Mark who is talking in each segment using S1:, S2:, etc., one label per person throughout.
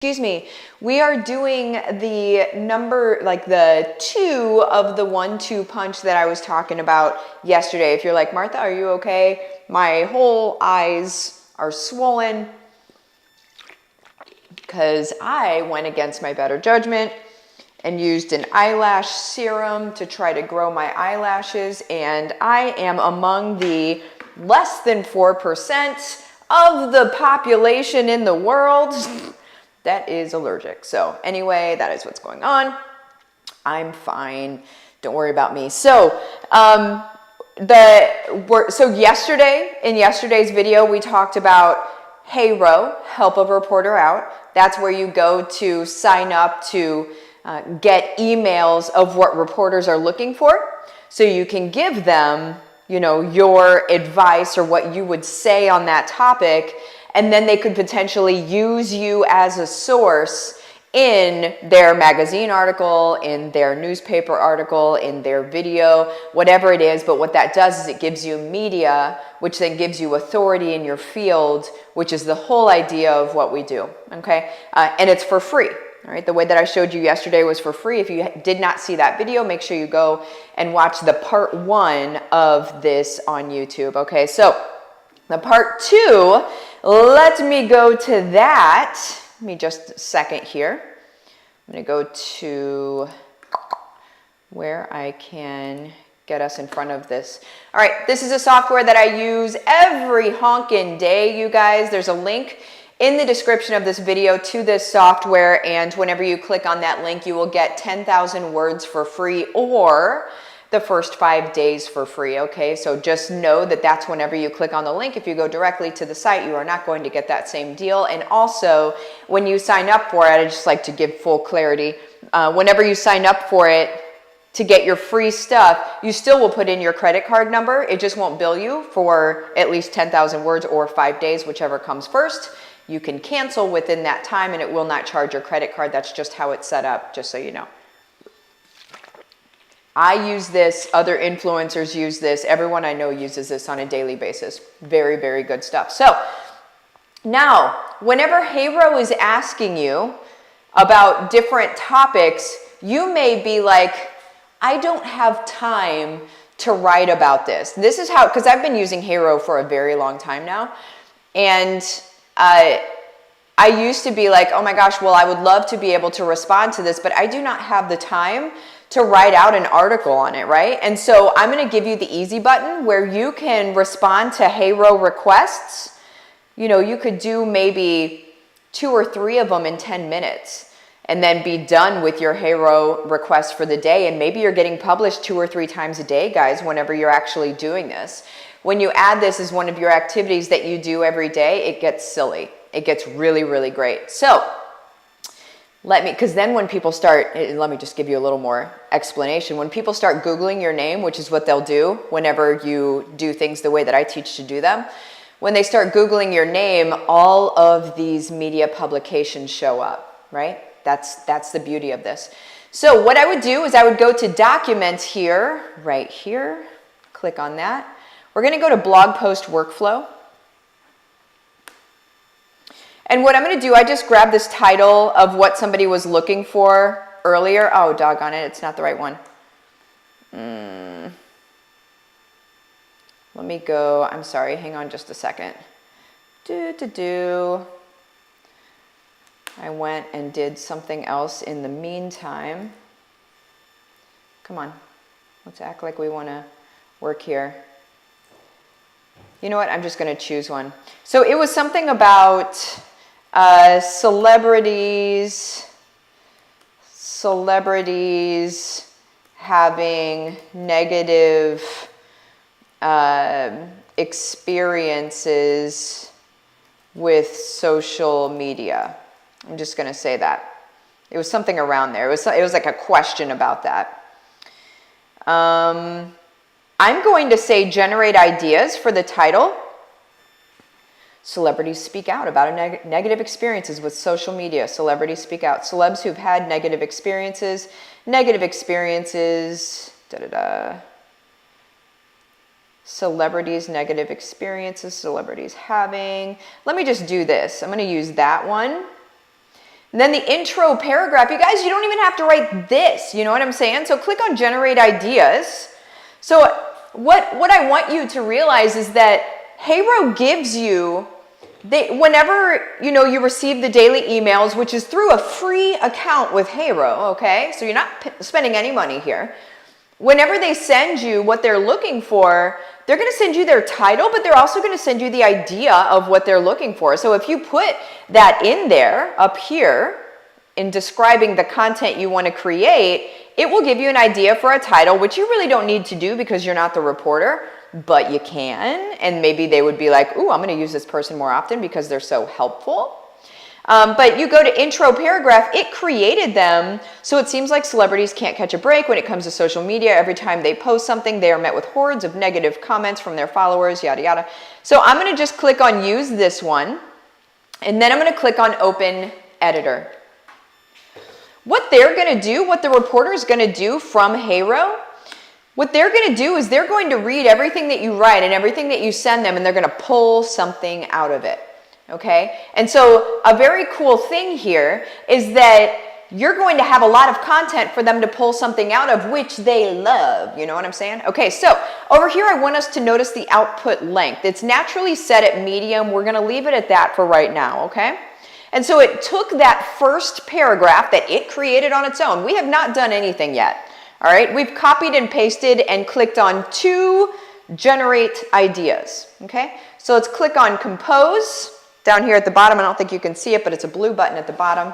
S1: excuse me, we are doing the number, like the 2 of the 1-2 punch that I was talking about yesterday. If you're like, Martha, are you okay? My whole eyes are swollen because I went against my better judgment and used an eyelash serum to try to grow my eyelashes, and I am among the less than 4% of the population in the world that is allergic. So anyway, that is what's going on. I'm fine. Don't worry about me. So yesterday, in yesterday's video, we talked about HeyRo, Help a Reporter Out. That's where you go to sign up to get emails of what reporters are looking for. So you can give them, you know, your advice or what you would say on that topic, and then they could potentially use you as a source in their magazine article, in their newspaper article, in their video, whatever it is. But what that does is it gives you media, which then gives you authority in your field, which is the whole idea of what we do, okay? And it's for free, all right? The way that I showed you yesterday was for free. If you did not see that video, make sure you go and watch the part 1 of this on YouTube, okay? So the part 2, let me go to that. Give me just a second here. I'm going to go to where I can get us in front of this. All right, this is a software that I use every honkin' day, you guys. There's a link in the description of this video to this software, and whenever you click on that link, you will get 10,000 words for free, or the first 5 days for free, okay? So just know that that's whenever you click on the link. If you go directly to the site, you are not going to get that same deal. And also, when you sign up for it, I just like to give full clarity. Whenever you sign up for it to get your free stuff, you still will put in your credit card number. It just won't bill you for at least 10,000 words or 5 days, whichever comes first. You can cancel within that time, and it will not charge your credit card. That's just how it's set up, just so you know. I use this, other influencers use this, everyone I know uses this on a daily basis. Very, very good stuff. So now, whenever HeyRo is asking you about different topics, you may be like, I don't have time to write about this. This is how, because I've been using HeyRo for a very long time now, and I used to be like, oh my gosh, well, I would love to be able to respond to this, but I do not have the time to write out an article on it, right? And so I'm going to give you the easy button where you can respond to HeyRo requests. You know, you could do maybe 2 or 3 of them in 10 minutes and then be done with your HeyRo request for the day. And maybe you're getting published 2 or 3 times a day, guys, whenever you're actually doing this. When you add this as one of your activities that you do every day, it gets silly. It gets really, really great. So because then when people start, let me just give you a little more explanation. When people start Googling your name, which is what they'll do whenever you do things the way that I teach to do them, when they start Googling your name, all of these media publications show up, right? That's the beauty of this. So what I would do is I would go to Documents here, right here, click on that. We're going to go to Blog Post Workflow. And what I'm going to do, I just grabbed this title of what somebody was looking for earlier. Oh, doggone it, it's not the right one. Let me go, I'm sorry, hang on just a second. I went and did something else in the meantime. Come on, let's act like we want to work here. You know what, I'm just going to choose one. So it was something about celebrities having negative experiences with social media. I'm just going to say that. It was something around there. It was like a question about that. I'm going to say generate ideas for the title. Celebrities speak out about negative experiences with social media. Celebrities speak out. Celebs who've had negative experiences, Celebrities, negative experiences, celebrities having. Let me just do this. I'm going to use that one. And then the intro paragraph, you guys, you don't even have to write this, you know what I'm saying? So click on generate ideas. So what I want you to realize is that HeyRow gives you, whenever you receive the daily emails, which is through a free account with HeyRow, okay? So you're not spending any money here. Whenever they send you what they're looking for, they're going to send you their title, but they're also going to send you the idea of what they're looking for. So if you put that in there up here in describing the content you want to create, it will give you an idea for a title, which you really don't need to do because you're not the reporter, but you can. And maybe they would be like, ooh, I'm going to use this person more often because they're so helpful. But you go to intro paragraph, it created them, so it seems like celebrities can't catch a break when it comes to social media. Every time they post something, they are met with hordes of negative comments from their followers, yada, yada. So I'm going to just click on use this one, and then I'm going to click on open editor. What they're going to do, what the reporter is going to do from HeyRow, what they're going to do is they're going to read everything that you write and everything that you send them, and they're going to pull something out of it. Okay, and so a very cool thing here is that you're going to have a lot of content for them to pull something out of, which they love. You know what I'm saying? Okay, so over here, I want us to notice the output length. It's naturally set at medium. We're going to leave it at that for right now, okay? And so it took that first paragraph that it created on its own. We have not done anything yet, all right? We've copied and pasted and clicked on to generate ideas, okay? So let's click on compose. Down here at the bottom, I don't think you can see it, but it's a blue button at the bottom.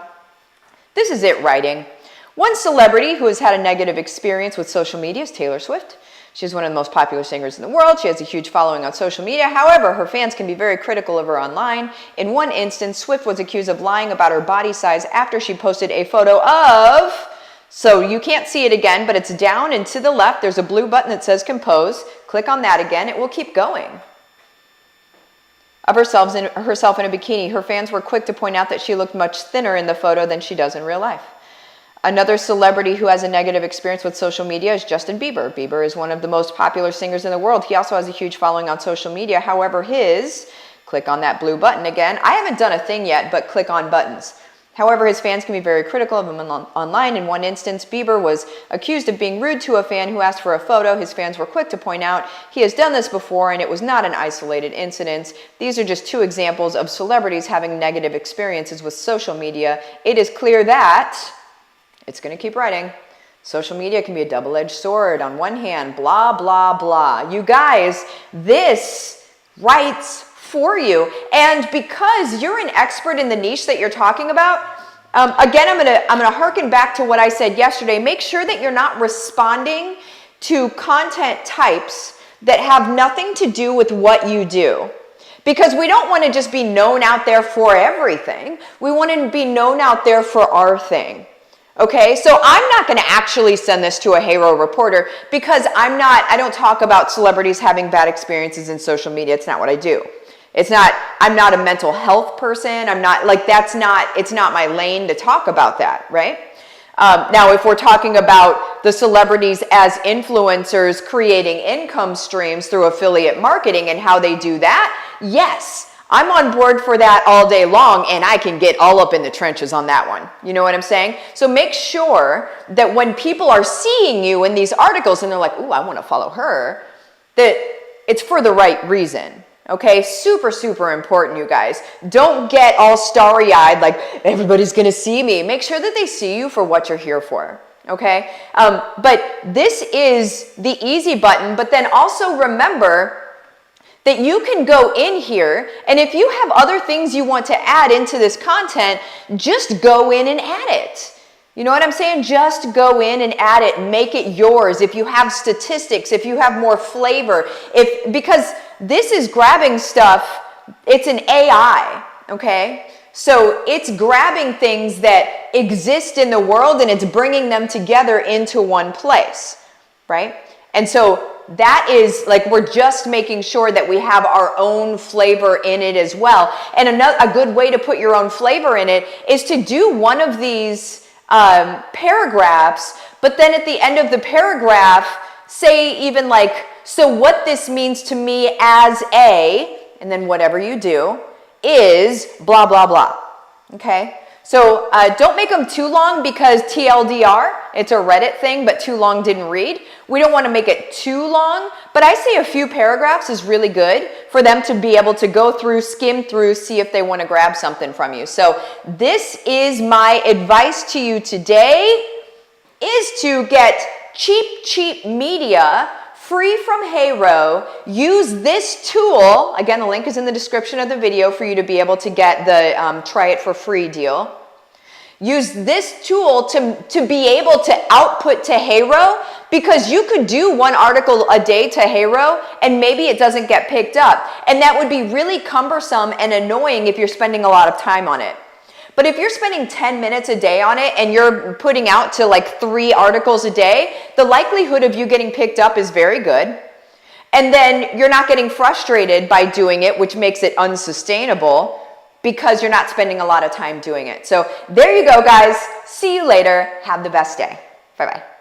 S1: This is it writing. One celebrity who has had a negative experience with social media is Taylor Swift. She's one of the most popular singers in the world. She has a huge following on social media. However, her fans can be very critical of her online. In one instance, Swift was accused of lying about her body size after she posted a photo of, so you can't see it again, but it's down and to the left. There's a blue button that says compose. Click on that again. It will keep going. Of herself in a bikini. Her fans were quick to point out that she looked much thinner in the photo than she does in real life. Another celebrity who has a negative experience with social media is Justin Bieber. Bieber is one of the most popular singers in the world. He also has a huge following on social media. However, click on that blue button again. I haven't done a thing yet, but click on buttons. However, his fans can be very critical of him online. In one instance, Bieber was accused of being rude to a fan who asked for a photo. His fans were quick to point out he has done this before and it was not an isolated incident. These are just two examples of celebrities having negative experiences with social media. It is clear that, it's going to keep writing, social media can be a double-edged sword. On one hand, blah, blah, blah. You guys, this writes for you. And because you're an expert in the niche that you're talking about, again, I'm gonna harken back to what I said yesterday. Make sure that you're not responding to content types that have nothing to do with what you do. Because we don't want to just be known out there for everything. We want to be known out there for our thing. Okay, so I'm not going to actually send this to a HeyRow reporter because I don't talk about celebrities having bad experiences in social media. It's not what I do. I'm not a mental health person. It's not my lane to talk about that, right? Now, if we're talking about the celebrities as influencers creating income streams through affiliate marketing and how they do that, yes, I'm on board for that all day long, and I can get all up in the trenches on that one. You know what I'm saying? So make sure that when people are seeing you in these articles and they're like, ooh, I want to follow her, that it's for the right reason. Okay, super, super important, you guys. Don't get all starry-eyed like everybody's going to see me. Make sure that they see you for what you're here for. Okay, but this is the easy button, but then also remember that you can go in here, and if you have other things you want to add into this content, just go in and add it. You know what I'm saying? Just go in and add it, make it yours. If you have statistics, if you have more flavor, because this is grabbing stuff, it's an AI, okay? So it's grabbing things that exist in the world and it's bringing them together into one place, right? And so that is like, we're just making sure that we have our own flavor in it as well. And a good way to put your own flavor in it is to do one of these paragraphs, but then at the end of the paragraph, say even like, so what this means to me as a, and then whatever you do, is blah, blah, blah. Okay? So don't make them too long because TLDR, it's a Reddit thing, but too long didn't read. We don't want to make it too long, but I say a few paragraphs is really good for them to be able to go through, skim through, see if they want to grab something from you. So this is my advice to you today, is to get cheap media free from HeyRo. Use this tool. Again, the link is in the description of the video for you to be able to get the try it for free deal. Use this tool to be able to output to HeyRo, because you could do one article a day to HeyRo and maybe it doesn't get picked up. And that would be really cumbersome and annoying if you're spending a lot of time on it. But if you're spending 10 minutes a day on it and you're putting out to like 3 articles a day, the likelihood of you getting picked up is very good. And then you're not getting frustrated by doing it, which makes it unsustainable because you're not spending a lot of time doing it. So there you go, guys. See you later. Have the best day. Bye-bye.